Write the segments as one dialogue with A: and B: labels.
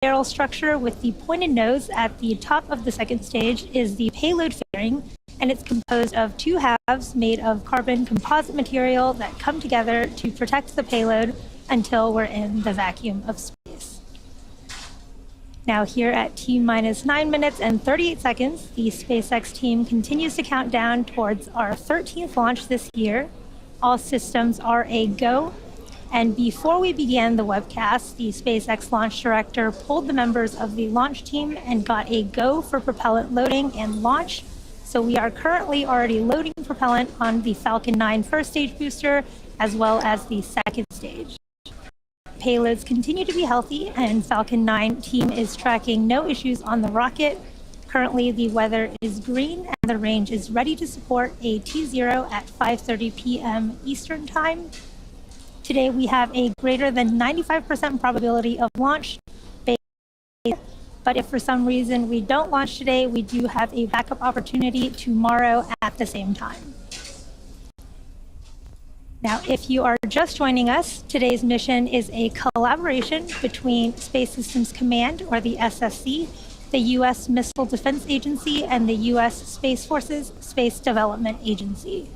A: barrel structure with the pointed nose at the top of the second stage is the payload fairing, and it's composed of two halves made of carbon composite material that come together to protect the payload until we're in the vacuum of space. Now here at T-minus 9 minutes and 38 seconds, the SpaceX team continues to count down towards our 13th launch this year. All systems are a go. And before we began the webcast, the SpaceX launch director pulled the members of the launch team and got a go for propellant loading and launch. So we are currently already loading propellant on the Falcon 9 first stage booster, as well as the second stage. Payloads continue to be healthy, and Falcon 9 team is tracking no issues on the rocket. Currently, the weather is green, and the range is ready to support a T0 at 5:30 p.m. Eastern Time. Today, we have a greater than 95% probability of launch. But if for some reason we don't launch today, we do have a backup opportunity tomorrow at the same time. Now, if you are just joining us, today's mission is a collaboration between Space Systems Command, or the SSC, the U.S. Missile Defense Agency, and the U.S. Space Force's Space Development Agency.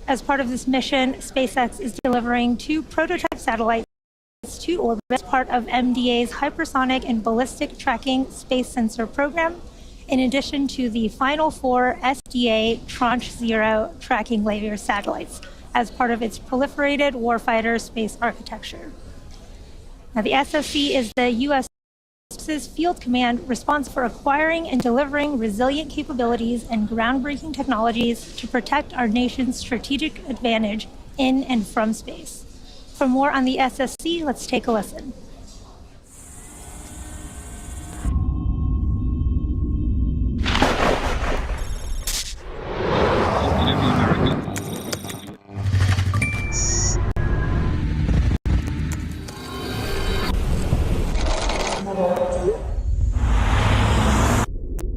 A: As part of this mission, SpaceX is delivering 2 prototype satellites to orbit as part of MDA's Hypersonic and Ballistic Tracking Space Sensor Program, in addition to the final 4 SDA Tranche 0 tracking layer satellites as part of its proliferated warfighter space architecture. Now, the SSC is the U.S. Field Command responsible for acquiring and delivering resilient capabilities and groundbreaking technologies to protect our nation's strategic advantage in and from space. For more on the SSC, let's take a listen.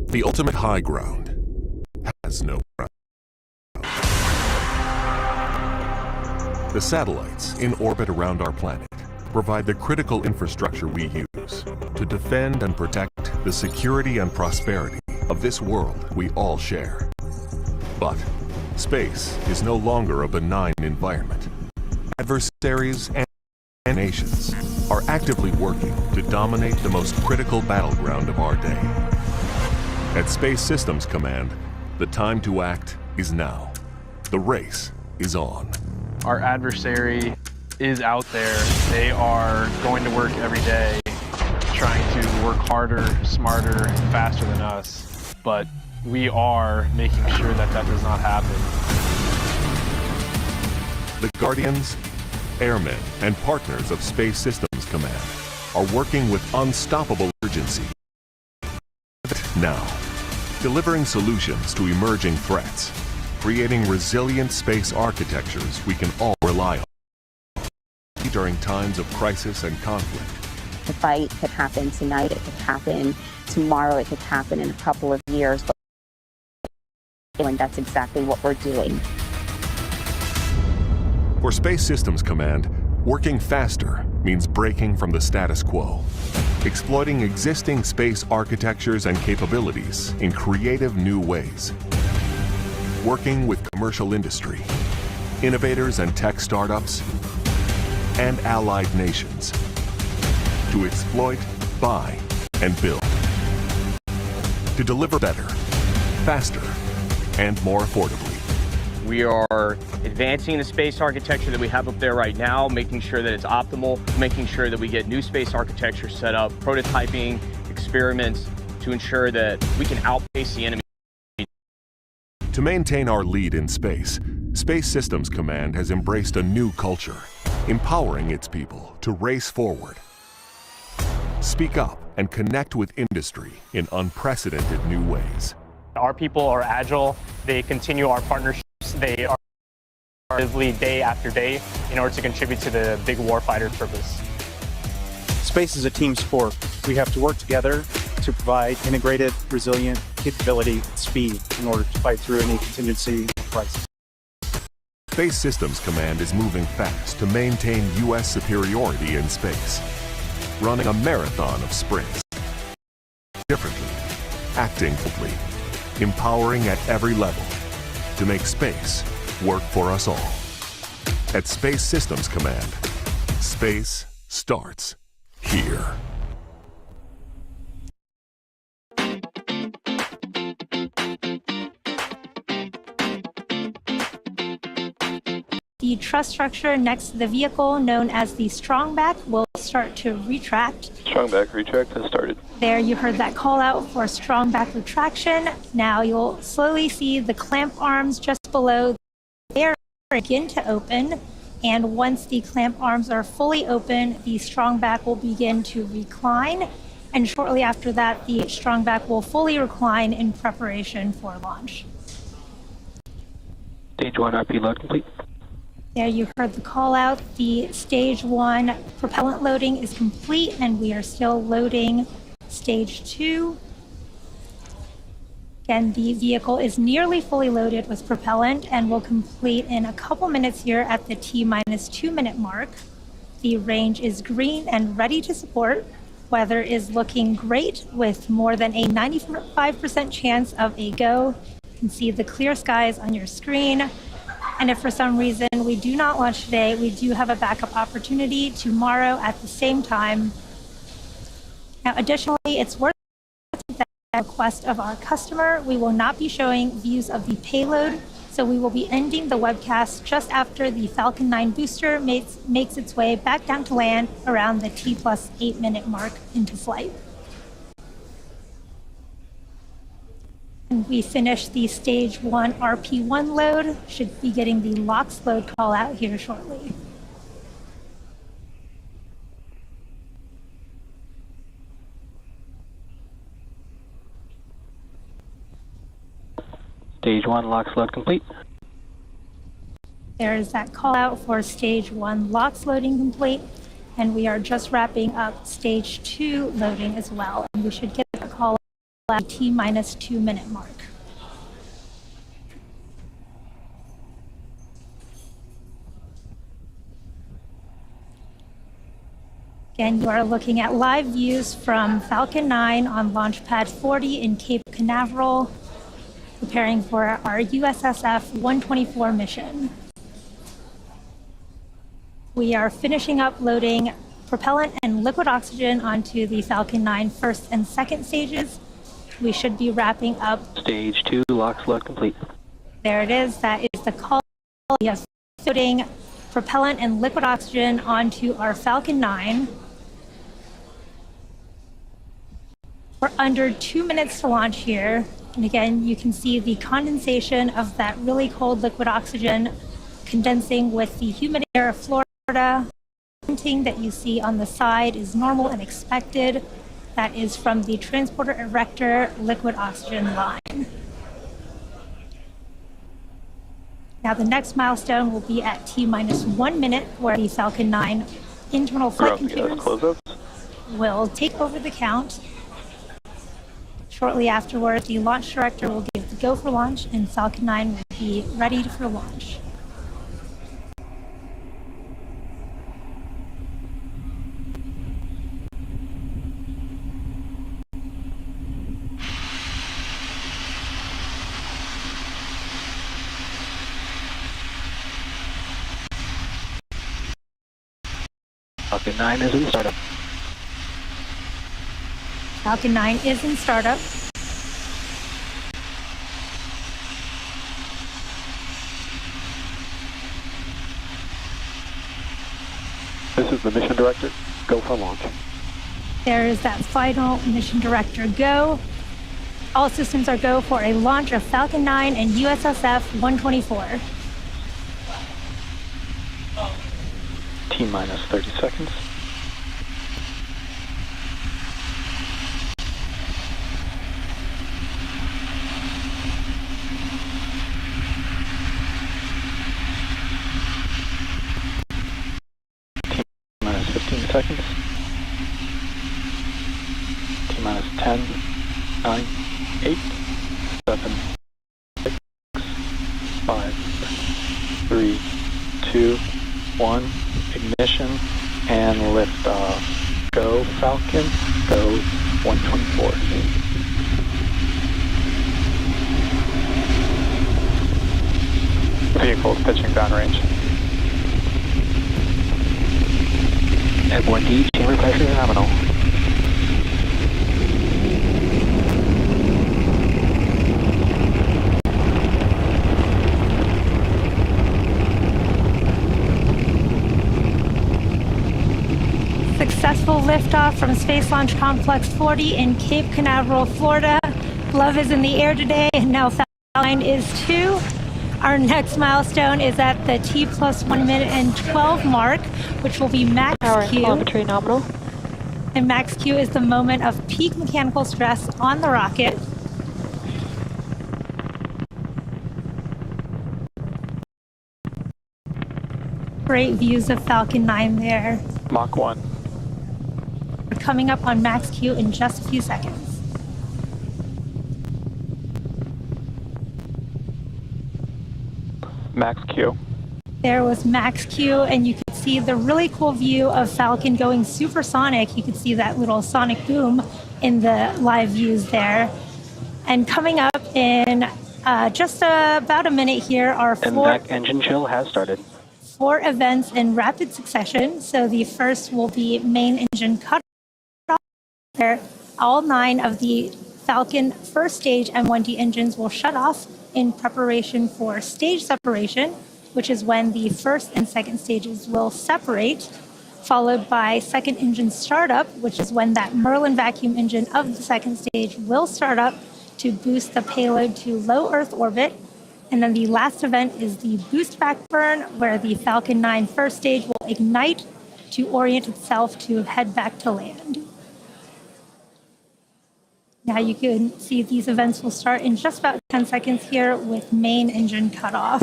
B: The ultimate high ground has no ground. The satellites in orbit around our planet provide the critical infrastructure we use to defend and protect the security and prosperity of this world we all share. But space is no longer a benign environment. Adversaries and nations are actively working to dominate the most critical battleground of our day. At Space Systems Command, the time to act is now. The race is on.
C: Our adversary is out there. They are going to work every day, trying to work harder, smarter, and faster than us. But we are making sure that that does not happen.
B: The Guardians, airmen, and partners of Space Systems Command are working with unstoppable urgency. Now, delivering solutions to emerging threats, creating resilient space architectures we can all rely on. During times of crisis and conflict.
D: The fight could happen tonight, it could happen tomorrow, it could happen in a couple of years, and that's exactly what we're doing.
B: For Space Systems Command, working faster means breaking from the status quo, exploiting existing space architectures and capabilities in creative new ways, working with commercial industry, innovators and tech startups, and allied nations to exploit, buy, and build, to deliver better, faster, and more affordably.
E: We are advancing the space architecture that we have up there right now, making sure that it's optimal, making sure that we get new space architecture set up, prototyping, experiments, to ensure that we can outpace the enemy.
B: To maintain our lead in space, Space Systems Command has embraced a new culture, empowering its people to race forward. Speak up and connect with industry in unprecedented new ways.
F: Our people are agile, they continue our partnerships, they are actively day after day in order to contribute to the big warfighter purpose.
G: Space is a team sport. We have to work together to provide integrated, resilient capability and speed in order to fight through any contingency crisis.
B: Space Systems Command is moving fast to maintain U.S. superiority in space, running a marathon of sprints differently, acting boldly, empowering at every level to make space work for us all. At Space Systems Command, space starts here.
A: The truss structure next to the vehicle, known as the strongback, will start to retract.
H: Strongback retract has started.
A: There you heard that call out for strongback retraction. Now you'll slowly see the clamp arms just below there begin to open. And once the clamp arms are fully open, the strongback will begin to recline. And shortly after that, the strongback will fully recline in preparation for launch.
H: Stage 1 RP load complete.
A: There you heard the call out. The stage 1 propellant loading is complete, and we are still loading stage 2. Again, the vehicle is nearly fully loaded with propellant and will complete in a couple minutes here at the T-minus 2 minute mark. The range is green and ready to support. Weather is looking great with more than a 95% chance of a go. You can see the clear skies on your screen. And if for some reason we do not launch today, we do have a backup opportunity tomorrow at the same time. Now, additionally, it's worth that at the request of our customer, we will not be showing views of the payload, so we will be ending the webcast just after the Falcon 9 booster makes its way back down to land around the T+8 minute mark into flight. And we finished the stage 1 RP1 load, should be getting the LOX load call out here shortly.
H: Stage 1 LOX load complete.
A: There is that call out for stage 1 LOX loading complete, and we are just wrapping up stage 2 loading as well, and we should get the call at the T-minus 2 minute mark. Again, you are looking at live views from Falcon 9 on Launch Pad 40 in Cape Canaveral, preparing for our USSF-124 mission. We are finishing up loading propellant and liquid oxygen onto the Falcon 9 first and second stages. We should be wrapping up.
H: Stage 2 LOX load complete.
A: There it is. That is the call. We have loading propellant and liquid oxygen onto our Falcon 9. We're under 2 minutes to launch here. And again, you can see the condensation of that really cold liquid oxygen condensing with the humid air of Florida. The venting that you see on the side is normal and expected. That is from the transporter erector liquid oxygen line. Now the next milestone will be at T-minus 1 minute, where the Falcon 9 internal flight computers will take over the count. Shortly afterward, the launch director will give the go for launch, and Falcon 9 will be ready for launch.
H: Falcon 9 is in startup.
A: Falcon 9 is in startup.
H: This is the mission director. Go for launch.
A: There is that final mission director go. All systems are go for a launch of Falcon 9 and USSF-124.
H: T-minus 30 seconds. T-minus 15 seconds. T-minus 10, 9, 8, 7, 6, 5, 3, 2, 1. Ignition and lift off. Go Falcon, go 124. 124. Vehicles pitching downrange. F1D, chamber pressure nominal.
A: Successful liftoff from Space Launch Complex 40 in Cape Canaveral, Florida. Love is in the air today, and now Falcon is 2. Our next milestone is at the T plus 1 minute and 12 mark, which will be max Q.
I: Telemetry nominal.
A: And max Q is the moment of peak mechanical stress on the rocket. Great views of Falcon 9 there.
H: Mach 1.
A: We're coming up on max Q in just a few seconds.
H: Max Q.
A: There was max Q, and you could see the really cool view of Falcon going supersonic. You could see that little sonic boom in the live views there. And coming up in just about a minute here are
H: And that engine chill has started.
A: 4 events in rapid succession. So the first will be main engine cutoff, where all 9 of the Falcon first stage M1D engines will shut off in preparation for stage separation, which is when the first and second stages will separate, followed by second engine startup, which is when that Merlin vacuum engine of the second stage will start up to boost the payload to low Earth orbit. And then the last event is the boost back burn, where the Falcon 9 first stage will ignite to orient itself to head back to land. Now you can see these events will start in just about 10 seconds here with main engine cutoff.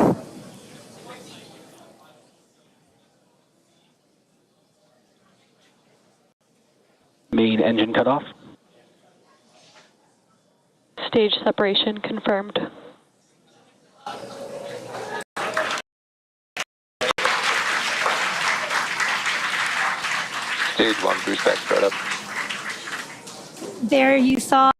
H: Main engine cutoff.
I: Stage separation confirmed.
H: Stage 1 boost back startup.
A: There you saw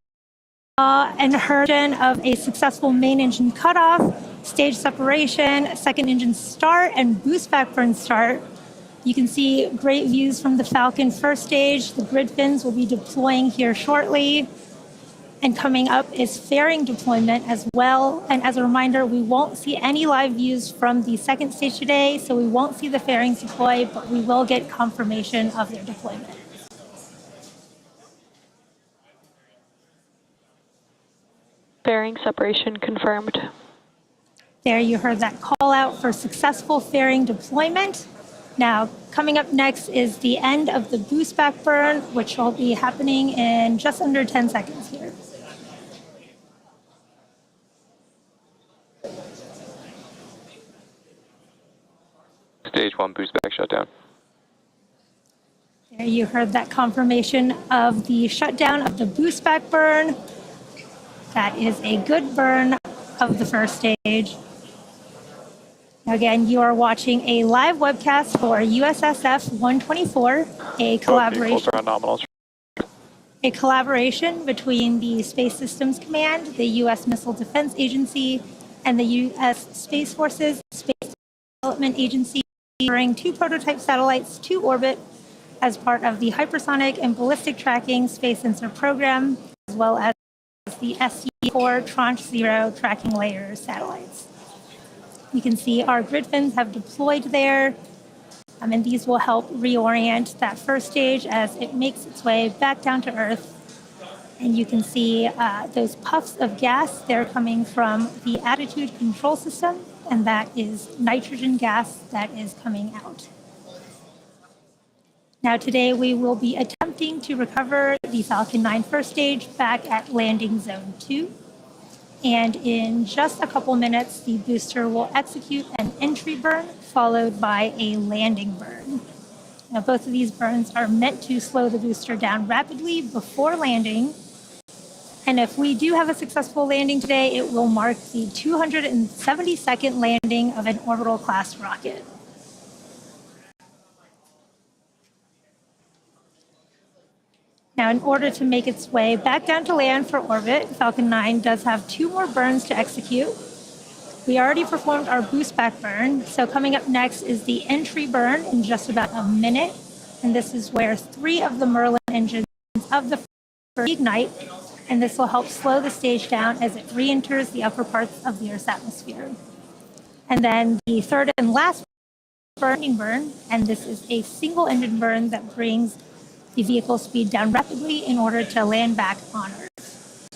A: an version of a successful main engine cutoff, stage separation, second engine start, and boost back burn start. You can see great views from the Falcon first stage. The grid fins will be deploying here shortly. And coming up is fairing deployment as well. And as a reminder, we won't see any live views from the second stage today, so we won't see the fairings deploy, but we will get confirmation of their deployment.
I: Fairing separation confirmed.
A: There you heard that call out for successful fairing deployment. Now, coming up next is the end of the boost back burn, which will be happening in just under 10 seconds here.
H: Stage 1 boost back shutdown.
A: There you heard that confirmation of the shutdown of the boost back burn. That is a good burn of the first stage. Again, you are watching a live webcast for USSF-124, a collaboration between the Space Systems Command, the U.S. Missile Defense Agency, and the U.S. Space Forces Space Development Agency, bringing 2 prototype satellites to orbit as part of the Hypersonic and Ballistic Tracking Space Sensor Program, as well as the SC-4 Tranche 0 tracking layer satellites. You can see our grid fins have deployed there, and these will help reorient that first stage as it makes its way back down to Earth. And you can see those puffs of gas, they're coming from the attitude control system, and that is nitrogen gas that is coming out. Now today we will be attempting to recover the Falcon 9 first stage back at landing zone 2. And in just a couple minutes, the booster will execute an entry burn followed by a landing burn. Now both of these burns are meant to slow the booster down rapidly before landing. And if we do have a successful landing today, it will mark the 272nd landing of an orbital class rocket. Now, in order to make its way back down to land for orbit, Falcon 9 does have 2 more burns to execute. We already performed our boost back burn, so coming up next is the entry burn in just about a minute. And this is where 3 of the Merlin engines of the first ignite, and this will help slow the stage down as it re-enters the upper parts of the Earth's atmosphere. And then the third and last burn, and this is a single engine burn that brings the vehicle speed down rapidly in order to land back on Earth.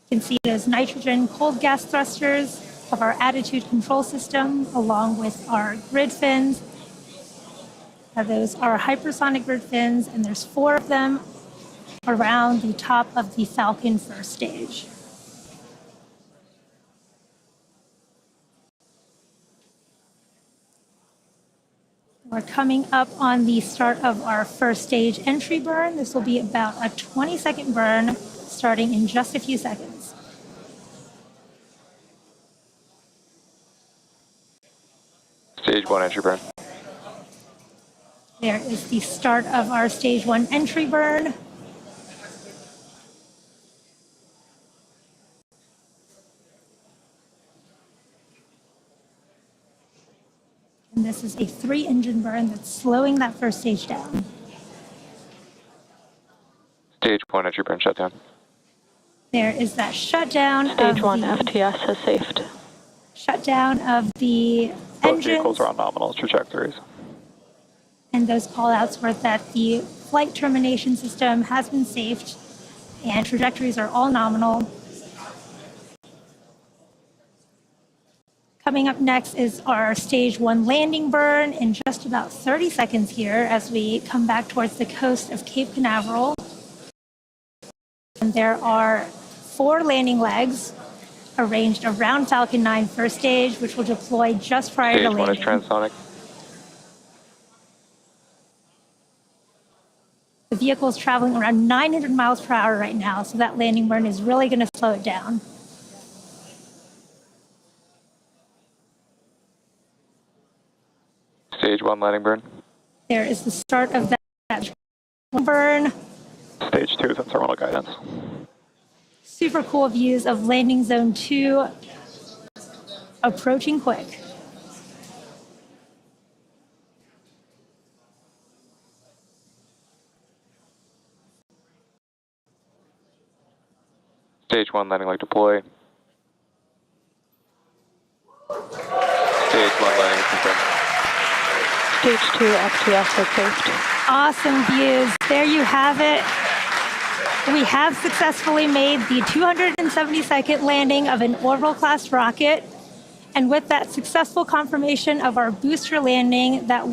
A: You can see those nitrogen cold gas thrusters of our attitude control system, along with our grid fins. Those are hypersonic grid fins, and there's 4 of them around the top of the Falcon first stage. We're coming up on the start of our first stage entry burn. This will be about a 20-second burn starting in just a few seconds.
H: Stage 1 entry burn.
A: There is the start of our stage 1 entry burn. And this is a 3-engine burn that's slowing that first stage down.
H: Stage 1 entry burn shutdown.
A: There is that shutdown
I: Stage
A: of
I: 1
A: the
I: FTS has safed.
A: shutdown of the
H: Both vehicles
A: engines,
H: are on nominal trajectories.
A: and those callouts were that the flight termination system has been safed and trajectories are all nominal. Coming up next is our stage 1 landing burn in just about 30 seconds here as we come back towards the coast of Cape Canaveral. And there are 4 landing legs arranged around Falcon 9 first stage, which will deploy just prior to
H: Stage 1 is
A: landing.
H: transonic.
A: The vehicle is traveling around 900 miles per hour right now, so that landing burn is really going to slow it down.
H: Stage 1 landing burn.
A: There is the start of that burn.
H: Stage 2 is in terminal guidance.
A: Super cool views of landing zone 2 approaching quick.
H: Stage 1 landing leg deploy. Stage 1 landing is confirmed.
I: Stage 2 FTS has safed.
A: Awesome views. There you have it. We have successfully made the 272nd landing of an orbital class rocket. And with that successful confirmation of our booster landing, that